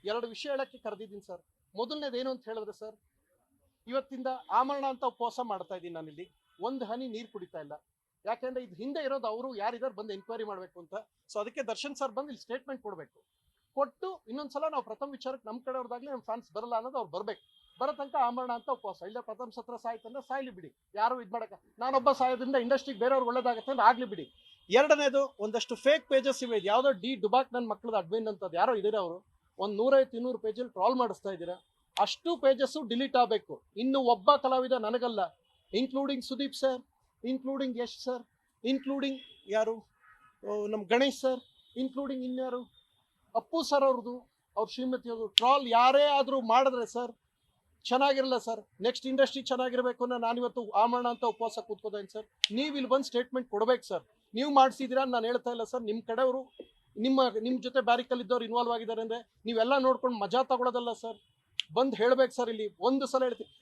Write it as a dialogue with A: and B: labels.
A: ಎರಡು ವಿಷಯ ಹೇಳಕ್ಕೆ ಕರೆದಿದ್ದೀನಿ ಸರ್. ಮೊದಲನೇದೇನು ಅಂತ ಹೇಳಿದ್ರೆ ಸರ್, ಇವತ್ತಿಂದ ಆಮರಣ ಅಂತ ಉಪವಾಸ ಮಾಡ್ತಾ ಇದ್ದೀನಿ ನಾನಿಲ್ಲಿ. ಒಂದು ಹನಿ ನೀರು ಕುಡಿತಾ ಇಲ್ಲ. ಯಾಕೆಂದ್ರೆ ಇದು ಹಿಂದೆ ಇರೋದು ಅವರು ಯಾರಿದಾರು ಬಂದು ಎನ್ಕ್ವೈರಿ ಮಾಡಬೇಕು ಅಂತ. ಸೊ ಅದಕ್ಕೆ ದರ್ಶನ್ ಸರ್ ಬಂದು ಇಲ್ಲಿ ಸ್ಟೇಟ್ಮೆಂಟ್ ಕೊಡಬೇಕು. ಕೊಟ್ಟು ಇನ್ನೊಂದ್ಸಲ ನಾವು ಪ್ರಥಮ ವಿಚಾರಕ್ಕೆ ನಮ್ಮ ಕಡೆಯವ್ರದಾಗ್ಲಿ ನಮ್ಮ ಫ್ಯಾನ್ಸ್ ಬರಲ್ಲ ಅನ್ನೋದು ಅವ್ರು ಬರ್ಬೇಕು. ಬರೋ ತನಕ ಆಮರಣ ಅಂತ ಉಪವಾಸ. ಇಲ್ಲ ಪ್ರಥಮ ಸತ್ರ ಸಾಯ್ತಂದ್ರೆ ಸಾಯ್ಲಿ ಬಿಡಿ, ಯಾರು ಇದು ಮಾಡಕ್ಕೆ. ನಾನೊಬ್ಬ ಸಾಯೋದ್ರಿಂದ ಇಂಡಸ್ಟ್ರಿಗೆ ಬೇರೆಯವ್ರು ಒಳ್ಳೇದಾಗತ್ತೆ ಅಂದ್ರೆ ಆಗ್ಲಿ ಬಿಡಿ. ಎರಡನೇದು, ಒಂದಷ್ಟು ಫೇಕ್ ಪೇಜಸ್ ಇವೆ. ಯಾವುದೋ ಡುಬಾಕ್ ನನ್ನ ಮಕ್ಕಳದ ಅಡ್ಮಿನ್ ಅಂತದ್ದು ಯಾರೋ ಇದ್ದೀರಾ ಅವರು, ಒಂದು 150-200 ಪೇಜಲ್ಲಿ ಟ್ರಾಲ್ ಮಾಡಿಸ್ತಾ ಇದ್ದೀರಾ. ಅಷ್ಟು ಪೇಜಸ್ಸು ಡಿಲೀಟ್ ಆಗಬೇಕು. ಇನ್ನು ಒಬ್ಬ ಕಲಾವಿದ ನನಗಲ್ಲ, including Sudeep sir, including Yash sir, including ಯಾರು ನಮ್ಮ ಗಣೇಶ್ ಸರ್, ಇನ್ಕ್ಲೂಡಿಂಗ್ ಇನ್ಯಾರು ಅಪ್ಪು ಸರ್ ಅವ್ರದ್ದು, ಅವ್ರ ಶ್ರೀಮತಿಯವ್ರದ್ದು ಟ್ರಾಲ್ ಯಾರೇ ಆದರೂ ಮಾಡಿದ್ರೆ ಸರ್ ಚೆನ್ನಾಗಿರಲ್ಲ ಸರ್. ನೆಕ್ಸ್ಟ್ ಇಂಡಸ್ಟ್ರಿ ಚೆನ್ನಾಗಿರ್ಬೇಕು ಅನ್ನೋ ನಾನಿವತ್ತು ಆಮರಣ ಅಂತ ಉಪವಾಸ ಕೂತ್ಕೋದೇನು ಸರ್. ನೀವು ಇಲ್ಲಿ ಬಂದು ಸ್ಟೇಟ್ಮೆಂಟ್ ಕೊಡ್ಬೇಕು ಸರ್. ನೀವು ಮಾಡಿಸಿದ್ದೀರಾ ನಾನು ಹೇಳ್ತಾ ಇಲ್ಲ ಸರ್. ನಿಮ್ಮ ಕಡೆಯವರು ನಿಮ್ಮ ಜೊತೆ ಬ್ಯಾರಿಕಲ್ ಇದ್ದವ್ರು ಇನ್ವಾಲ್ವ್ ಆಗಿದ್ದಾರೆ ಅಂದರೆ ನೀವೆಲ್ಲ ನೋಡ್ಕೊಂಡು ಮಜಾ ತಗೊಳ್ಳೋದಲ್ಲ ಸರ್. ಬಂದು ಹೇಳ್ಬೇಕು ಸರ್. ಇಲ್ಲಿ ಒಂದು ಸಲ ಹೇಳ್ತೀನಿ,